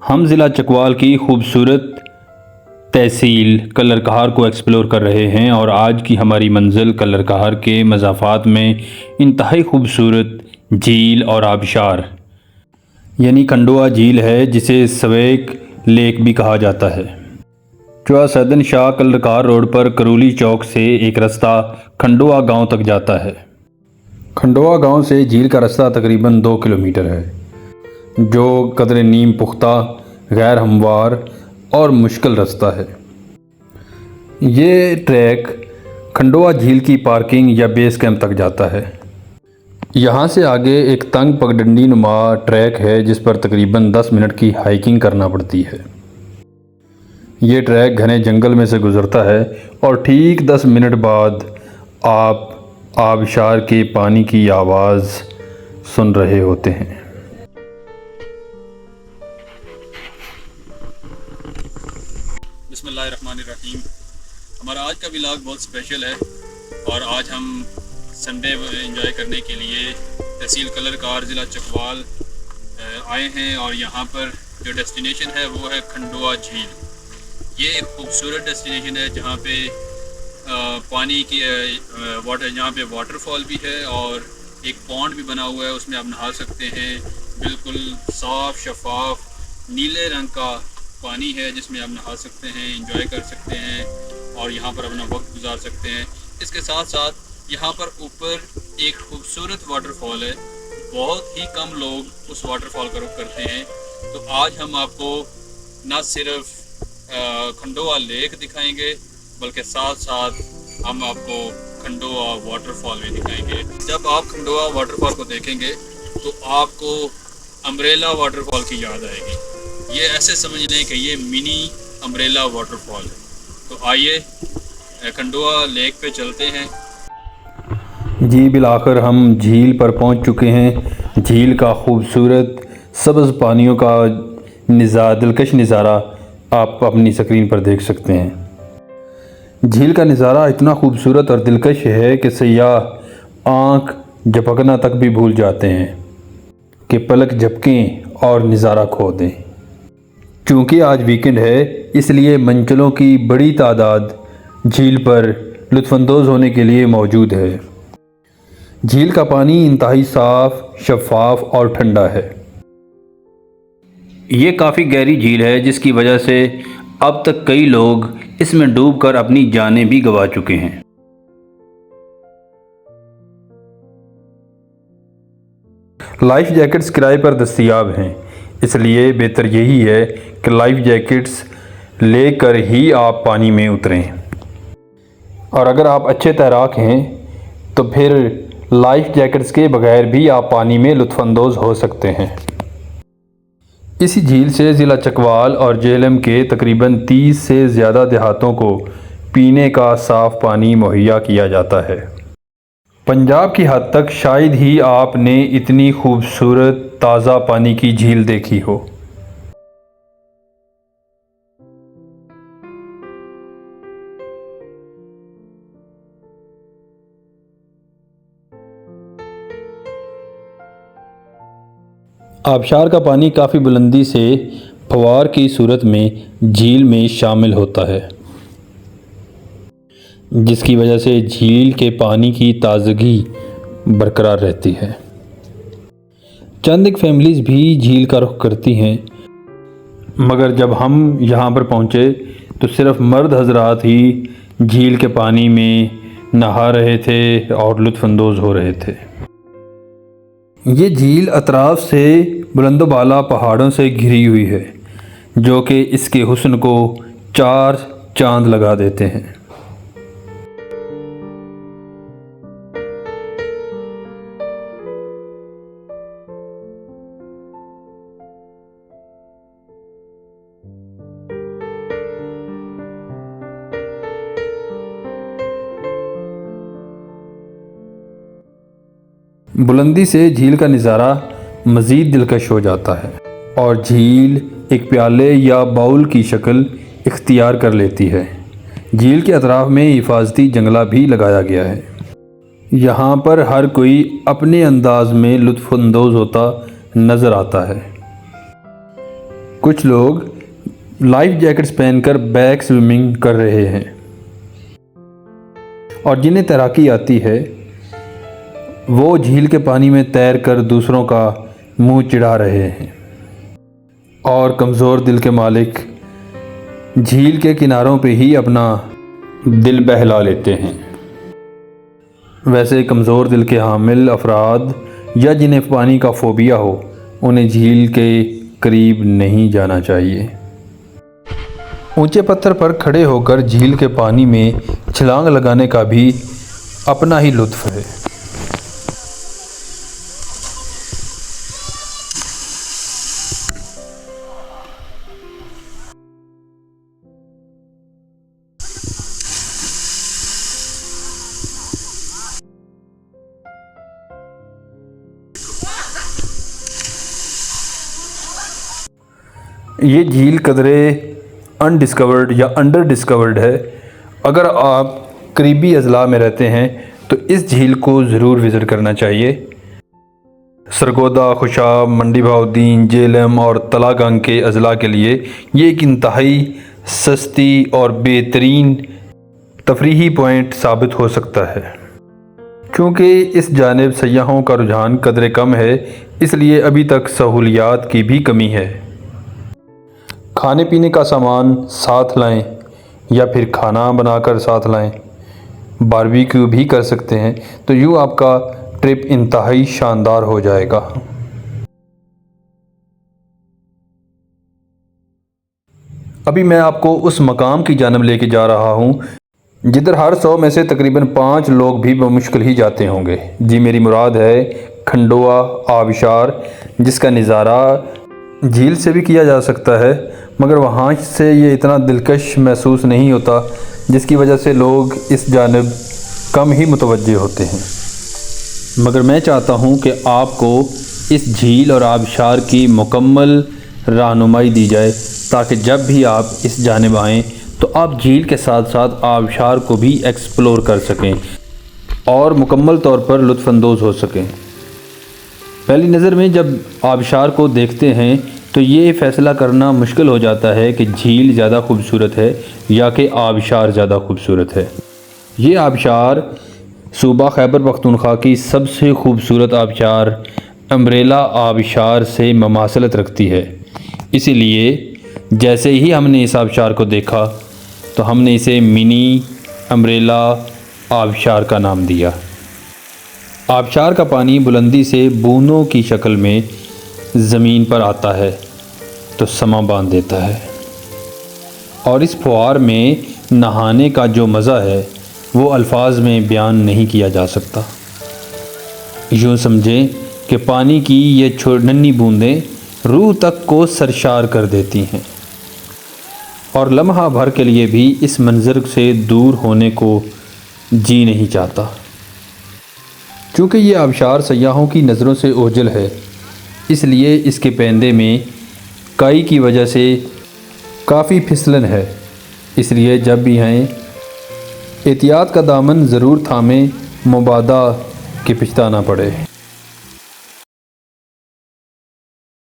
ہم ضلع چکوال کی خوبصورت تحصیل کلر کہار کو ایکسپلور کر رہے ہیں اور آج کی ہماری منزل کلر کہار کے مضافات میں انتہائی خوبصورت جھیل اور آبشار یعنی کھنڈوا جھیل ہے، جسے سویک لیک بھی کہا جاتا ہے۔ چوہا سیدن شاہ کلر کہار روڈ پر کرولی چوک سے ایک رستہ کھنڈوا گاؤں تک جاتا ہے۔ کھنڈوا گاؤں سے جھیل کا رستہ تقریباً 2 کلومیٹر ہے، جو قدر نیم پختہ، غیر ہموار اور مشکل رستہ ہے۔ یہ ٹریک کھنڈوا جھیل کی پارکنگ یا بیس کیمپ تک جاتا ہے۔ یہاں سے آگے ایک تنگ پگڈنڈی نما ٹریک ہے جس پر تقریباً 10 منٹ کی ہائیکنگ کرنا پڑتی ہے۔ یہ ٹریک گھنے جنگل میں سے گزرتا ہے اور ٹھیک 10 منٹ بعد آپ آبشار کے پانی کی آواز سن رہے ہوتے ہیں۔ بسم اللہ الرحمن الرحیم۔ ہمارا آج کا ولاگ بہت اسپیشل ہے اور آج ہم سنڈے انجوائے کرنے کے لیے تحصیل کلر کہار ضلع چکوال آئے ہیں، اور یہاں پر جو ڈیسٹینیشن ہے وہ ہے کھنڈوا جھیل۔ یہ ایک خوبصورت ڈیسٹینیشن ہے جہاں پہ پانی کی جہاں پہ واٹر فال بھی ہے اور ایک پونڈ بھی بنا ہوا ہے، اس میں آپ نہا سکتے ہیں۔ بالکل صاف شفاف نیلے رنگ کا پانی ہے جس میں آپ نہا سکتے ہیں، انجوائے کر سکتے ہیں اور یہاں پر اپنا وقت گزار سکتے ہیں۔ اس کے ساتھ ساتھ یہاں پر اوپر ایک خوبصورت واٹر فال ہے، بہت ہی کم لوگ اس واٹر فال کا رخ کرتے ہیں۔ تو آج ہم آپ کو نہ صرف کھنڈوا لیک دکھائیں گے بلکہ ساتھ ساتھ ہم آپ کو کھنڈوا واٹر فال بھی دکھائیں گے۔ جب آپ کھنڈوا واٹر فال کو دیکھیں گے تو آپ کو امبریلا واٹر فال کی یاد آئے گی۔ یہ ایسے سمجھ لیں کہ یہ منی امبریلا واٹر فال ہے۔ تو آئیے کھنڈوا لیک پہ چلتے ہیں۔ جی بالآخر ہم جھیل پر پہنچ چکے ہیں۔ جھیل کا خوبصورت سبز پانیوں کا دلکش نظارہ آپ اپنی سکرین پر دیکھ سکتے ہیں۔ جھیل کا نظارہ اتنا خوبصورت اور دلکش ہے کہ سیاح آنکھ جھپکنا تک بھی بھول جاتے ہیں کہ پلک جھپکیں اور نظارہ کھو دیں۔ چونکہ آج ویکنڈ ہے، اس لیے منچلوں کی بڑی تعداد جھیل پر لطف اندوز ہونے کے لیے موجود ہے۔ جھیل کا پانی انتہائی صاف، شفاف اور ٹھنڈا ہے۔ یہ کافی گہری جھیل ہے جس کی وجہ سے اب تک کئی لوگ اس میں ڈوب کر اپنی جانیں بھی گنوا چکے ہیں۔ لائف جیکٹس کرائے پر دستیاب ہیں، اس لیے بہتر یہی ہے کہ لائف جیکٹس لے کر ہی آپ پانی میں اتریں، اور اگر آپ اچھے تیراک ہیں تو پھر لائف جیکٹس کے بغیر بھی آپ پانی میں لطف اندوز ہو سکتے ہیں۔ اسی جھیل سے ضلع چکوال اور جہلم کے تقریباً 30 سے زیادہ دیہاتوں کو پینے کا صاف پانی مہیا کیا جاتا ہے۔ پنجاب کی حد تک شاید ہی آپ نے اتنی خوبصورت تازہ پانی کی جھیل دیکھی ہو۔ آبشار کا پانی کافی بلندی سے پھوار کی صورت میں جھیل میں شامل ہوتا ہے، جس کی وجہ سے جھیل کے پانی کی تازگی برقرار رہتی ہے۔ چند ایک فیملیز بھی جھیل کا رخ کرتی ہیں، مگر جب ہم یہاں پر پہنچے تو صرف مرد حضرات ہی جھیل کے پانی میں نہا رہے تھے اور لطف اندوز ہو رہے تھے۔ یہ جھیل اطراف سے بلند و بالا پہاڑوں سے گھری ہوئی ہے، جو کہ اس کے حسن کو 4 چاند لگا دیتے ہیں۔ بلندی سے جھیل کا نظارہ مزید دلکش ہو جاتا ہے اور جھیل ایک پیالے یا باؤل کی شکل اختیار کر لیتی ہے۔ جھیل کے اطراف میں حفاظتی جنگلہ بھی لگایا گیا ہے۔ یہاں پر ہر کوئی اپنے انداز میں لطف اندوز ہوتا نظر آتا ہے۔ کچھ لوگ لائف جیکٹس پہن کر بیک سوئمنگ کر رہے ہیں، اور جنہیں تیراکی آتی ہے وہ جھیل کے پانی میں تیر کر دوسروں کا منہ چڑھا رہے ہیں، اور کمزور دل کے مالک جھیل کے کناروں پہ ہی اپنا دل بہلا لیتے ہیں۔ ویسے کمزور دل کے حامل افراد یا جنہیں پانی کا فوبیا ہو انہیں جھیل کے قریب نہیں جانا چاہیے۔ اونچے پتھر پر کھڑے ہو کر جھیل کے پانی میں چھلانگ لگانے کا بھی اپنا ہی لطف ہے۔ یہ جھیل قدرے انڈسکورڈ یا انڈر ڈسکورڈ ہے۔ اگر آپ قریبی اضلاع میں رہتے ہیں تو اس جھیل کو ضرور وزٹ کرنا چاہیے۔ سرگودا، خوشاب، منڈی بہاؤالدین، جہلم اور تلا گنگ کے اضلاع کے لیے یہ ایک انتہائی سستی اور بہترین تفریحی پوائنٹ ثابت ہو سکتا ہے۔ چونکہ اس جانب سیاحوں کا رجحان قدرے کم ہے، اس لیے ابھی تک سہولیات کی بھی کمی ہے۔ کھانے پینے کا سامان ساتھ لائیں یا پھر کھانا بنا کر ساتھ لائیں، باربیکیو بھی کر سکتے ہیں، تو یوں آپ کا ٹرپ انتہائی شاندار ہو جائے گا۔ ابھی میں آپ کو اس مقام کی جانب لے کے جا رہا ہوں جدھر ہر 100 میں سے تقریباً 5 لوگ بھی بمشکل ہی جاتے ہوں گے۔ جی میری مراد ہے کھنڈوا آبشار، جس کا نظارہ جھیل سے بھی کیا جا سکتا ہے، مگر وہاں سے یہ اتنا دلکش محسوس نہیں ہوتا، جس کی وجہ سے لوگ اس جانب کم ہی متوجہ ہوتے ہیں۔ مگر میں چاہتا ہوں کہ آپ کو اس جھیل اور آبشار کی مکمل رہنمائی دی جائے، تاکہ جب بھی آپ اس جانب آئیں تو آپ جھیل کے ساتھ ساتھ آبشار کو بھی ایکسپلور کر سکیں اور مکمل طور پر لطف اندوز ہو سکیں۔ پہلی نظر میں جب آبشار کو دیکھتے ہیں تو یہ فیصلہ کرنا مشکل ہو جاتا ہے کہ جھیل زیادہ خوبصورت ہے یا کہ آبشار زیادہ خوبصورت ہے۔ یہ آبشار صوبہ خیبر پختونخوا کی سب سے خوبصورت آبشار امبریلا آبشار سے مماثلت رکھتی ہے، اسی لیے جیسے ہی ہم نے اس آبشار کو دیکھا تو ہم نے اسے منی امبریلا آبشار کا نام دیا۔ آبشار کا پانی بلندی سے بوندوں کی شکل میں زمین پر آتا ہے تو سما باندھ دیتا ہے، اور اس پھوار میں نہانے کا جو مزہ ہے وہ الفاظ میں بیان نہیں کیا جا سکتا۔ یوں سمجھیں کہ پانی کی یہ ننھی بوندیں روح تک کو سرشار کر دیتی ہیں، اور لمحہ بھر کے لیے بھی اس منظر سے دور ہونے کو جی نہیں چاہتا۔ چونکہ یہ آبشار سیاحوں کی نظروں سے اوجھل ہے، اس لیے اس کے پیندے میں کائی کی وجہ سے کافی پھسلن ہے، اس لیے جب بھی آئیں احتیاط کا دامن ضرور تھامیں، مبادا کہ پچھتانا پڑے۔